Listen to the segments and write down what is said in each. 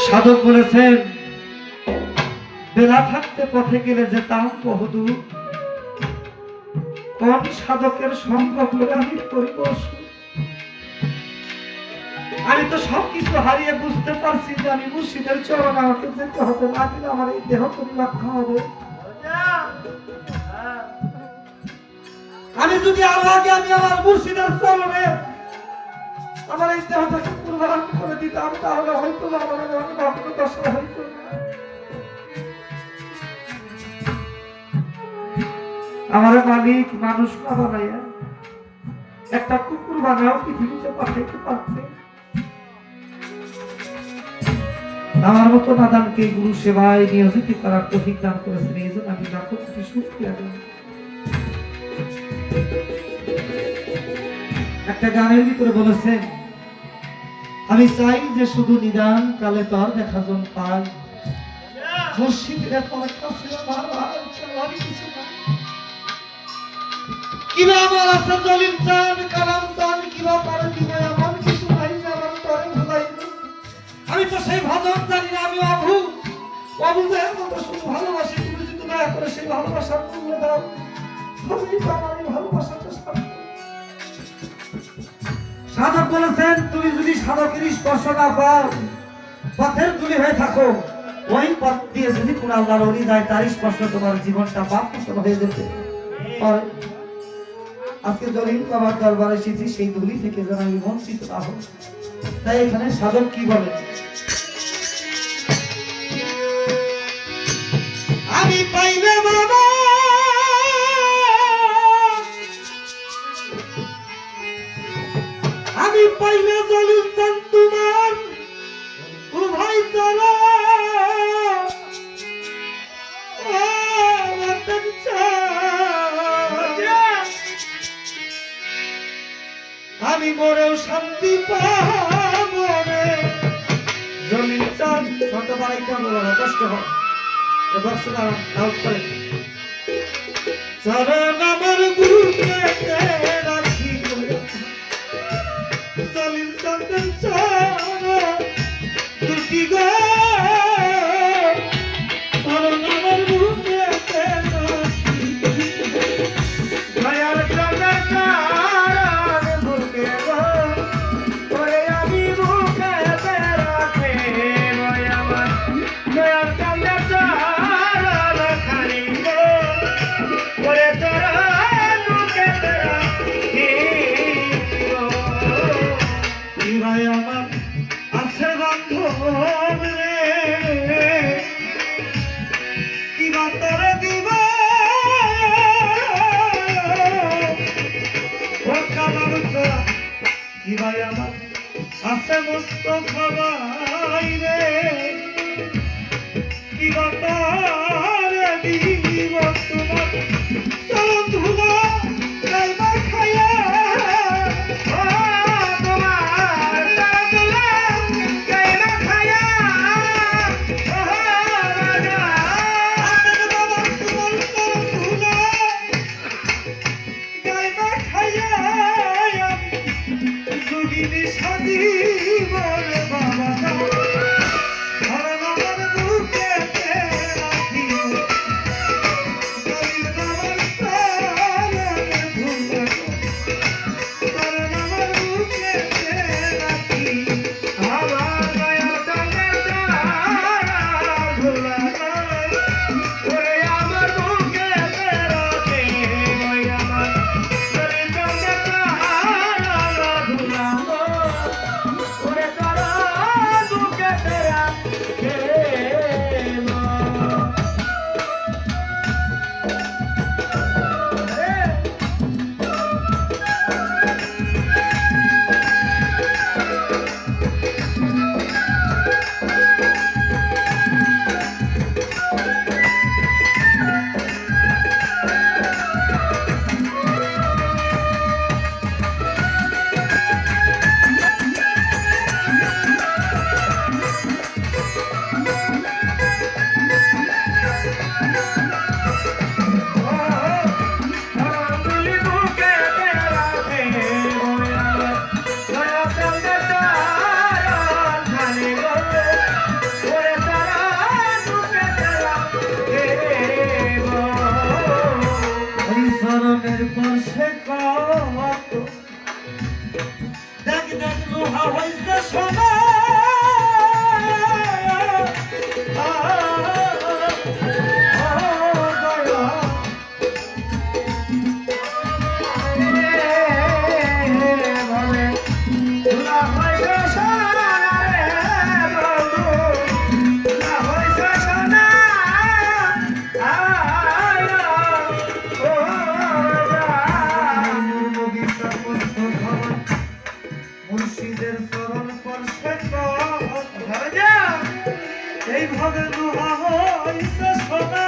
সাধক বলেছেন বেলা থাকতে পথে গেলে যেতাম বহুদূর, কোন সাধকের সঙ্গ করে আমি করিব সুর। আমি তো সবকিছু হারিয়ে বুঝতে পারছি যে আমি মুর্শিদের চরণ আমাকে যেতে হবে, না দিলে আমার এই দেহ পরিরক্ষা হবে। আমি যদি আরো আগে আমি আমার মুর্শিদের চরণে আমার এই দেহটাকে কুরবান করে দিতাম, তাহলে হয়তো আমার ভক্তদশা হইতো না। আমার মালিক মানুষ না বানাইয়া একটা কুকুর বানাও পৃথিবীতে পাঠাইতে পারছে। আমার মতো নাদানকে গুরু সেবায় নিয়োজিত করার তৌফিক দান করেছেন, এই জন্য আমি লাখো কোটি শুকরিয়া জানাই। একটা গানের ভিতরে বলেছেন, আমি চাই যে শুধু নিদান কালে তোর দেখা জন পাই, মুর্শিদের তোর কাছে আমার কিছু না। কিবা আমার আছে জলিল চান কালাম চান, কিবা পারে দিবে এমন কিছু নাই যে আমার তরে ভুলাই। আমি তো সেই ভজন জানি না, আমি অবুঝের মতো শুধু ভালোবাসি। তুমি যদি দয়া করে সেই ভালোবাসার মূল্য দাও, তবেই তো আমার এই ভালোবাসাটা সার্থক। সাধক বলেছেন, তুমি যদি সাধকের স্পর্শ না পাও, পথের তুলি হয়ে থাকো, ওই পথ দিয়ে যদি কোন আল্লাহর ওলি যায়, তার স্পর্শ তোমার জীবনটা পাপ হয়ে যেতে পারে। আজকে জলিল বাবার দরবারে এসেছি সেই ধুলি থেকে যেন আমি বঞ্চিত না হই। তাই এখানে সাধক কি বলে, আমি পাইলে বাবা আমি পাইলে জলিল চান তোমার উভয় চরণ, আমি মরেও শান্তি পাবো রে জলিল চান। ছোট বাড়াইতে বড় কষ্ট হয়, বর্ষটা আউট করে চরণ আমার বুকে রাখি জলিল চাঁদের চরণ দুটি গো, চরণ আমার বুকে দয়ার চরণের চরণ বুকে গো, ওরে আমি বুকে রাখে আমার দয়ার চরণের চরণ খালি গো, ওরে চরণ বুকে রাখি গো। ভাই আমার আছে বান্ধব রে, কিবা তোরে দিব কি ভাই আমার আছে মস্ত খাবাই রে, কিবা তোরে দিব তোমার চরণ ধুলা গাইবা খাইয়া, মুর্শিদের চরণ স্পর্শে এইভাবে দুহা হইছে সোনা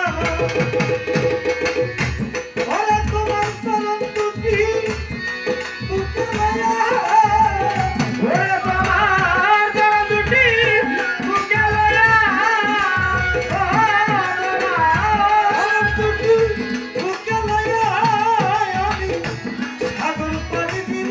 ওরে তোমার চরণ দুটি বুকে লইয়া ওরে তোমার চরণ দুটি বুকে লইয়া চরণ দুটি বুকে লইয়া আমি সাগর পানি দিব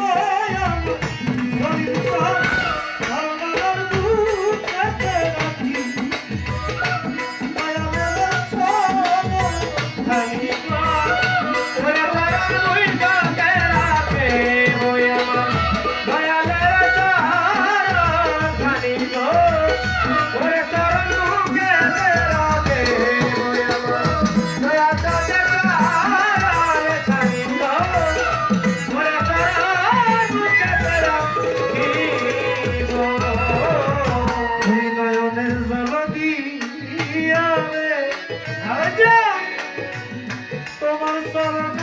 তোমার চরণ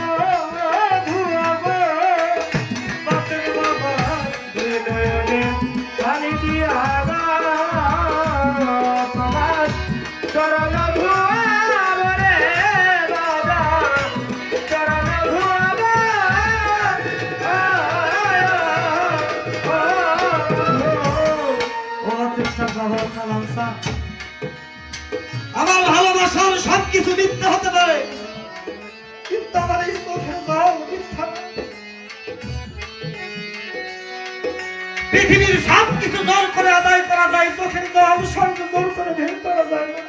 ধুয়াব বাতের বাবা হৃদয়ে পানি দিয়া তোমার চরণ ধুয়াব রে বাবা চরণ ধুয়াব ও তিরসা বাবা খালামসা আমার ভালোবাসার সবকিছু মিথ্যা হতে পারে কিন্তু আমার এই চোখের জল মিথ্যা পৃথিবীর সবকিছু জোর করে আদায় করা যায় চোখের জল স্বর্গ জোর করে বের করা যায় না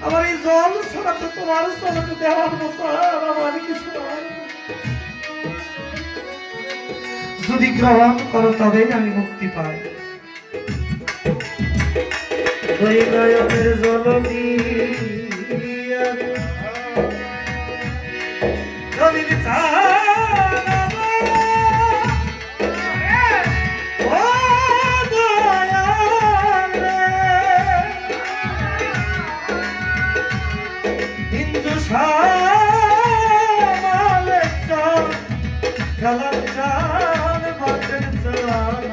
আমার এই জল ছাড়া তো তোমার চলতে দেওয়ার মতো আমার কিছু নয় যদি গ্রহণ করো তবেই আমি মুক্তি পাই ওই নয়নের জল দিয়ে জমির চালাবো ও দয়ালে হিন্দু সামালে চান কালাম চান বাটের চান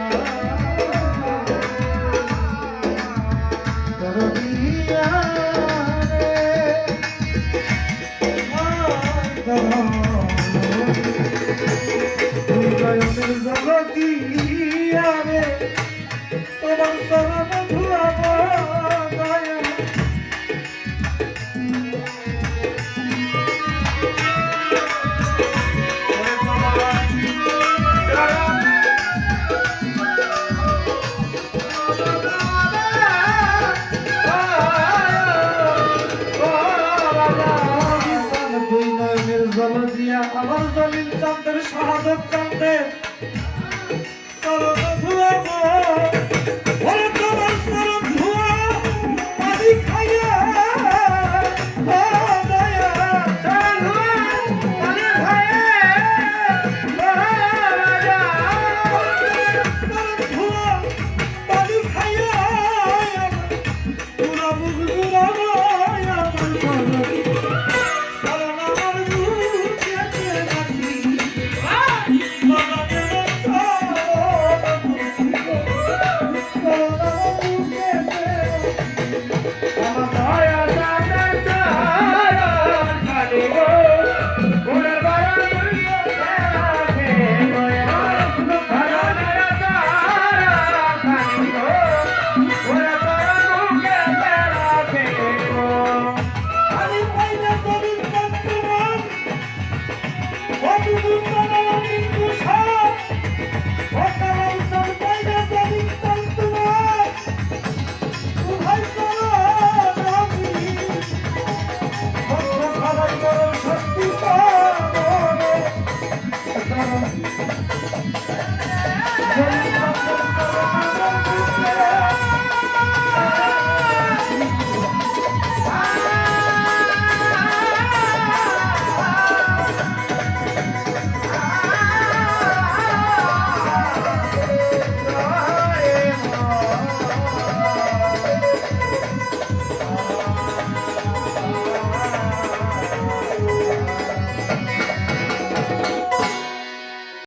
তোমার চরণ ধুয়াব আমার জলিল চাঁদের শাহাদত চাঁদের